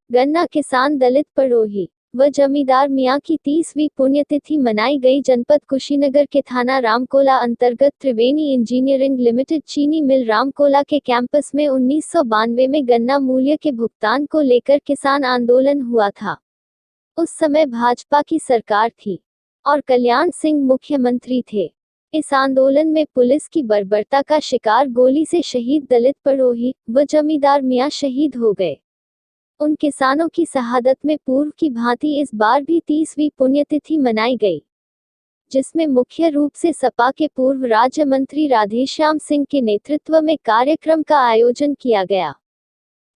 गन्ना किसान दलित पड़ोही व जमींदार मियां की 30वीं पुण्यतिथि मनाई गई। जनपद कुशीनगर के थाना रामकोला अंतर्गत त्रिवेणी इंजीनियरिंग लिमिटेड चीनी मिल रामकोला के कैंपस में 1992 में गन्ना मूल्य के भुगतान को लेकर किसान आंदोलन हुआ था। उस समय भाजपा की सरकार थी और कल्याण सिंह मुख्यमंत्री थे। इस आंदोलन में पुलिस की बर्बरता का शिकार गोली से शहीद दलित पड़ोही व जमींदार मियां शहीद हो गए। उन किसानों की शहादत में पूर्व की भांति इस बार भी 30वीं पुण्यतिथि मनाई गई, जिसमें मुख्य रूप से सपा के पूर्व राज्य मंत्री राधेश्याम सिंह के नेतृत्व में कार्यक्रम का आयोजन किया गया,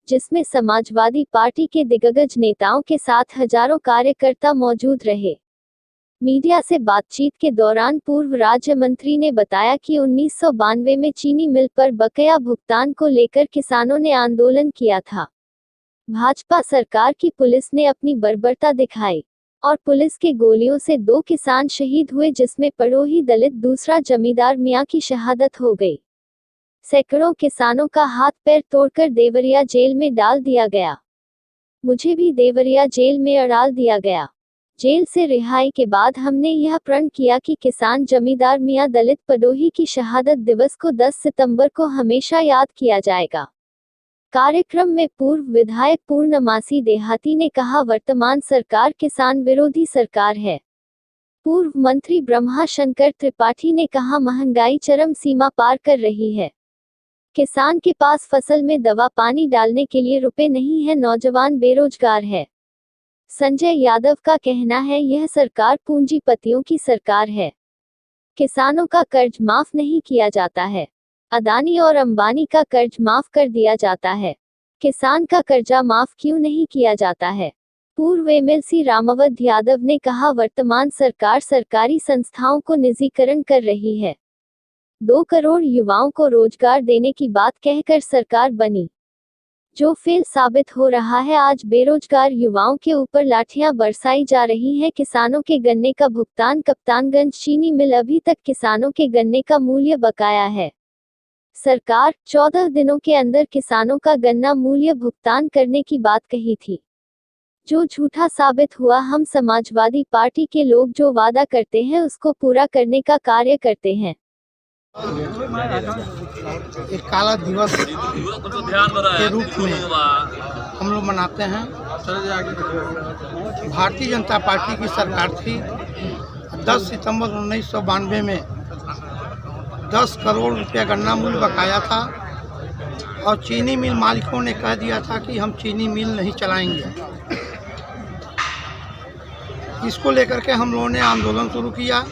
जिसमें समाजवादी पार्टी के दिग्गज नेताओं के साथ हजारों कार्यकर्ता मौजूद रहे। मीडिया से बातचीत के दौरान पूर्व राज्य मंत्री ने बताया कि 1992 में चीनी मिल पर बकाया भुगतान को लेकर किसानों ने आंदोलन किया था। भाजपा सरकार की पुलिस ने अपनी बर्बरता दिखाई और पुलिस के गोलियों से 2 किसान शहीद हुए, जिसमें पड़ोही दलित दूसरा जमींदार मियां की शहादत हो गई। सैकड़ों किसानों का हाथ पैर तोड़कर देवरिया जेल में डाल दिया गया। मुझे भी देवरिया जेल में अड़ाल दिया गया। जेल से रिहाई के बाद हमने यह प्रण किया कि किसान जमींदार मियां दलित पड़ोही की शहादत दिवस को 10 सितंबर को हमेशा याद किया जाएगा। कार्यक्रम में पूर्व विधायक पूर्णमासी देहाती ने कहा, वर्तमान सरकार किसान विरोधी सरकार है। पूर्व मंत्री ब्रह्मा शंकर त्रिपाठी ने कहा, महंगाई चरम सीमा पार कर रही है। किसान के पास फसल में दवा पानी डालने के लिए रुपए नहीं है, नौजवान बेरोजगार है। संजय यादव का कहना है, यह सरकार पूंजीपतियों की सरकार है। किसानों का कर्ज माफ नहीं किया जाता है। अदानी और अंबानी का कर्ज माफ कर दिया जाता है। किसान का कर्जा माफ क्यों नहीं किया जाता है? पूर्व एमएलसी रामावत यादव ने कहा, वर्तमान सरकार सरकारी संस्थाओं को निजीकरण कर रही है। 2 करोड़ युवाओं को रोजगार देने की बात कहकर सरकार बनी, जो फेल साबित हो रहा है। आज बेरोजगार युवाओं के ऊपर लाठियां बरसाई जा रही हैं। किसानों के गन्ने का भुगतान कप्तानगंज चीनी मिल अभी तक किसानों के गन्ने का मूल्य बकाया है। सरकार 14 दिनों के अंदर किसानों का गन्ना मूल्य भुगतान करने की बात कही थी, जो झूठा साबित हुआ। हम समाजवादी पार्टी के लोग जो वादा करते हैं उसको पूरा करने का कार्य करते हैं। एक काला दिवस के रूप में हम लोग मनाते हैं। भारतीय जनता पार्टी की सरकार थी। 10 सितंबर 1992 में 10 करोड़ रुपया गन्ना मूल्य बकाया था और चीनी मिल मालिकों ने कह दिया था कि हम चीनी मिल नहीं चलाएंगे। इसको लेकर के हम लोगों ने आंदोलन शुरू किया।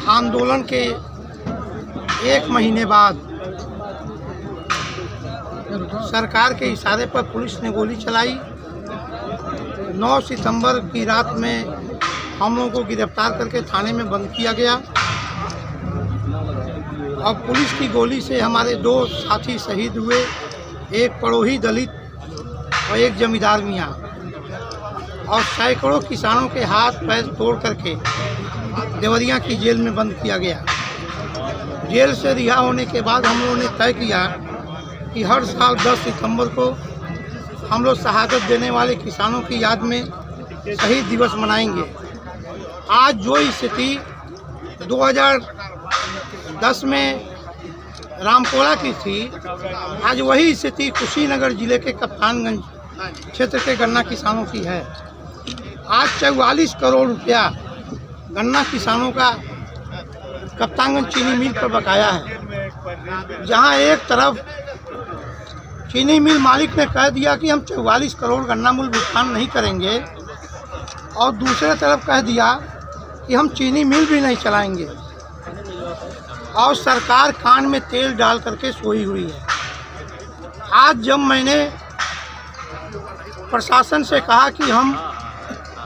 आंदोलन के 1 महीने बाद सरकार के इशारे पर पुलिस ने गोली चलाई। 9 सितंबर की रात में हम लोगों को गिरफ्तार करके थाने में बंद किया गया और पुलिस की गोली से हमारे 2 साथी शहीद हुए, एक पड़ोही दलित और एक जमींदार मियां, और सैकड़ों किसानों के हाथ पैर तोड़ करके देवरिया की जेल में बंद किया गया। जेल से रिहा होने के बाद हम लोगों ने तय किया कि हर साल 10 सितंबर को हम लोग शहादत देने वाले किसानों की याद में शहीद दिवस मनाएंगे। आज जो स्थिति 2010 में रामकोला की थी, आज वही स्थिति कुशीनगर जिले के कप्तानगंज क्षेत्र के गन्ना किसानों की है। आज 44 करोड़ रुपया गन्ना किसानों का कप्तानगंज चीनी मिल पर बकाया है, जहां एक तरफ चीनी मिल मालिक ने कह दिया कि हम 44 करोड़ गन्ना मूल्य भुगतान नहीं करेंगे और दूसरे तरफ कह दिया कि हम चीनी मिल भी नहीं चलाएंगे, और सरकार कान में तेल डाल करके सोई हुई है। आज जब मैंने प्रशासन से कहा कि हम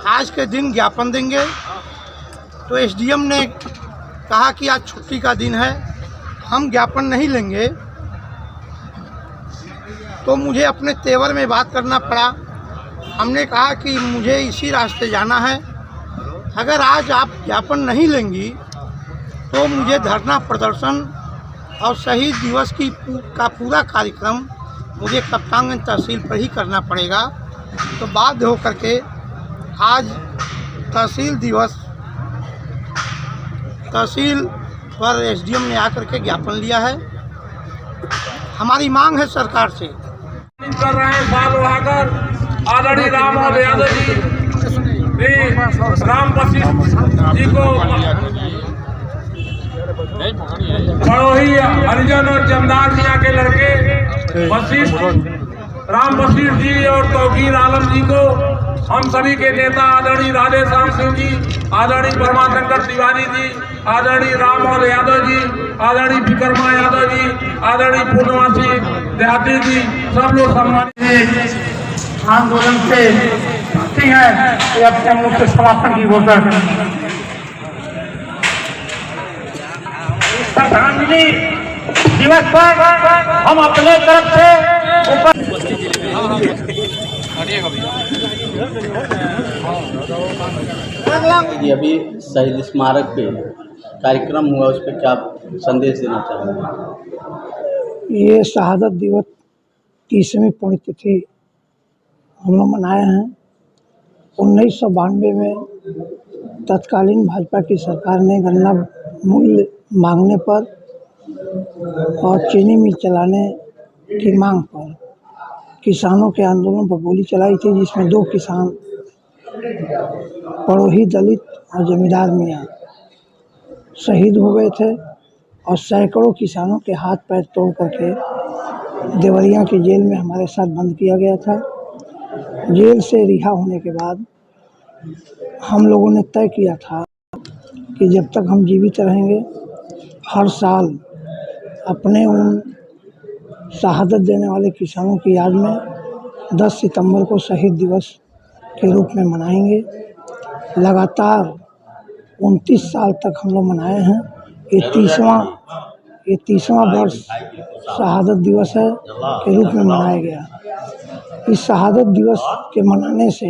आज के दिन ज्ञापन देंगे, तो एसडीएम ने कहा कि आज छुट्टी का दिन है, हम ज्ञापन नहीं लेंगे। तो मुझे अपने तेवर में बात करना पड़ा। हमने कहा कि मुझे इसी रास्ते जाना है, अगर आज आप ज्ञापन नहीं लेंगी तो मुझे धरना प्रदर्शन और शहीद दिवस का पूरा कार्यक्रम मुझे कप्तानगंज तहसील पर ही करना पड़ेगा। तो बाध्य होकर के आज तहसील दिवस तहसील पर एसडीएम ने आकर के ज्ञापन लिया है। हमारी मांग है सरकार से कर रहे हैं साल बढ़ाकर आदरणीय राम यादव जी राम वशिष्ठ जी को बड़ोही हरिजन और जमदार मियाँ के लड़के राम वशिष्ठ जी और तौकीर आलम जी को हम सभी के नेता आदरणीय राधे श्याम सिंह जी, आदरणीय परमाशंकर तिवारी जी, आदरणीय राम यादव जी, आदरणीय विक्रमा यादव जी, आदरणीय पूर्णवासी देहाती जी, सब लोग सम्मानित आंदोलन से भक्ति है कि अब से हम लोग के समापन की घोषणा करेंगे। श्रद्धांजलि दिवस पर हम अपने तरफ से जी अभी शहीद स्मारक पे कार्यक्रम हुआ, उस पर क्या संदेश देना चाहेंगे? ये शहादत दिवस 30वीं पुण्यतिथि हम लोग मनाए हैं। 1992 में तत्कालीन भाजपा की सरकार ने गन्ना मूल्य मांगने पर और चीनी मिल चलाने की मांग पर किसानों के आंदोलन पर गोली चलाई थी, जिसमें 2 किसान पड़ोही दलित और जमींदार मियाँ शहीद हो गए थे और सैकड़ों किसानों के हाथ पैर तोड़ करके देवरिया की जेल में हमारे साथ बंद किया गया था। जेल से रिहा होने के बाद हम लोगों ने तय किया था कि जब तक हम जीवित रहेंगे हर साल अपने उन शहादत देने वाले किसानों की याद में 10 सितंबर को शहीद दिवस के रूप में मनाएंगे। लगातार 29 साल तक हम लोग मनाए हैं। ये 30वां वर्ष शहादत दिवस है के रूप में मनाया गया। इस शहादत दिवस के मनाने से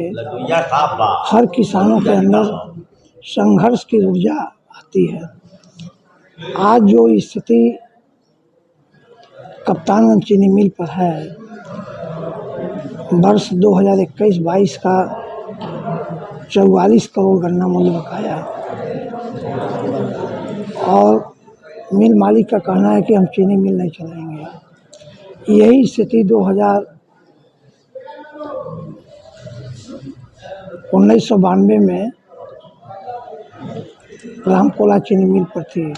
हर किसानों के अंदर संघर्ष की ऊर्जा आती है। आज जो स्थिति कप्तानगंज चीनी मिल पर है, वर्ष 2021-22 का 44 करोड़ गन्ना मूल्य बकाया और मिल मालिक का कहना है कि हम चीनी मिल नहीं चलाएंगे। यही स्थिति 1992 में रामकोला चीनी मिल पर थी,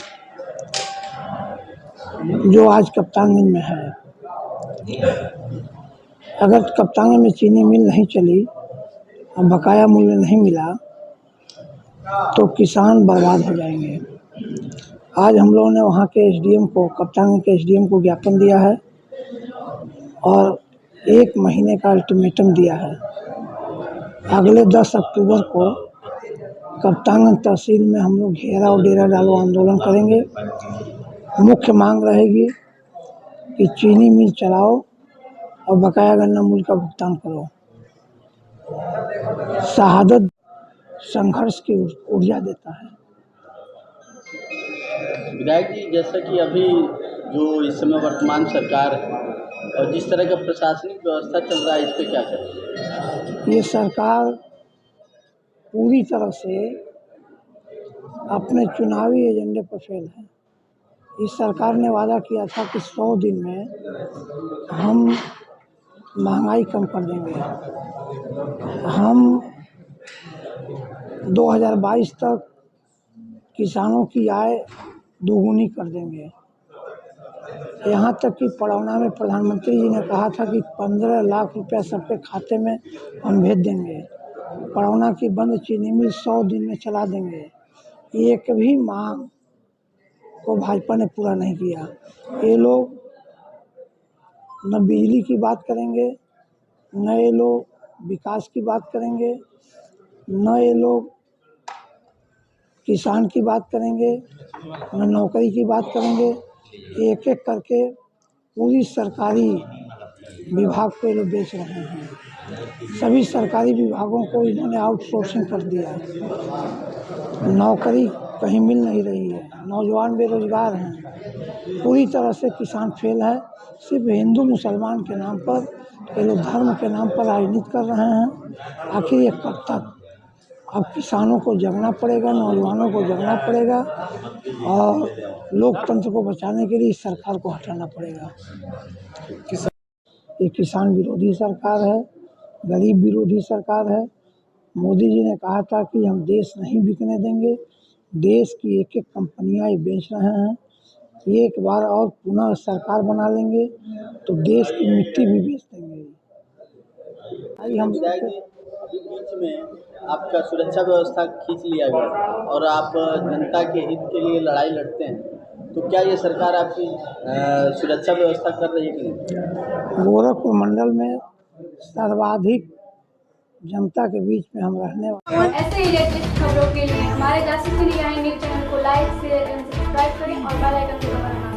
जो आज कप्तानगंज में है। अगर कप्तानगंज में चीनी मिल नहीं चली और बकाया मूल्य नहीं मिला तो किसान बर्बाद हो जाएंगे। आज हम लोगों ने वहाँ के एसडीएम को, कप्तानगंज के एसडीएम को ज्ञापन दिया है और 1 महीने का अल्टीमेटम दिया है। अगले 10 अक्टूबर को कप्तानगंज तहसील में हम लोग घेरा और डेरा डालो आंदोलन करेंगे। मुख्य मांग रहेगी कि चीनी मिल चलाओ और बकाया गन्ना मूल्य का भुगतान करो। शहादत संघर्ष की ऊर्जा देता है। विधायक जी, जैसा कि अभी जो इस समय वर्तमान सरकार है और जिस तरह का प्रशासनिक व्यवस्था चल रहा है, इस पर क्या कहेंगे? ये सरकार पूरी तरह से अपने चुनावी एजेंडे पर फेल है। इस सरकार ने वादा किया था कि 100 दिन में हम महंगाई कम कर देंगे, हम 2022 तक किसानों की आय दोगुनी कर देंगे। यहाँ तक कि पड़ौना में प्रधानमंत्री जी ने कहा था कि 15 लाख रुपया सबके खाते में हम भेज देंगे। पड़ौना की बंद चीनी मिल 100 दिन में चला देंगे। एक भी मांग को भाजपा ने पूरा नहीं किया। ये लोग न बिजली की बात करेंगे, न ये लोग विकास की बात करेंगे, न ये लोग किसान की बात करेंगे, न नौकरी की बात करेंगे। एक-एक करके पूरी सरकारी विभाग को ये लोग बेच रहे हैं। सभी सरकारी विभागों को इन्होंने आउटसोर्सिंग कर दिया है। नौकरी कहीं मिल नहीं रही है, नौजवान बेरोजगार हैं, पूरी तरह से किसान फेल है। सिर्फ हिंदू मुसलमान के नाम पर, ये लोग धर्म के नाम पर राजनीति कर रहे हैं। आखिर ये कब तक? अब किसानों को जगना पड़ेगा, नौजवानों को जगना पड़ेगा और लोकतंत्र को बचाने के लिए इस सरकार को हटाना पड़ेगा। ये किसान विरोधी सरकार है, गरीब विरोधी सरकार है। मोदी जी ने कहा था कि हम देश नहीं बिकने देंगे, देश की एक एक कंपनियां ये बेच रहे हैं। एक बार और पुनः सरकार बना लेंगे तो देश की मिट्टी भी बेच देंगे। हम अभी बीच में आपका सुरक्षा व्यवस्था खींच लिया गया और आप जनता के हित के लिए लड़ाई लड़ते हैं, तो क्या ये सरकार आपकी सुरक्षा व्यवस्था कर रही है कि नहीं? गोरखपुर मंडल में सर्वाधिक जनता के बीच में हम रहने वाले। और ऐसे ही लेटेस्ट खबरों के लिए हमारे जासूसी न्यूज़ चैनल को लाइक, शेयर एवं सब्सक्राइब करें और बेल आइकन को दबाना।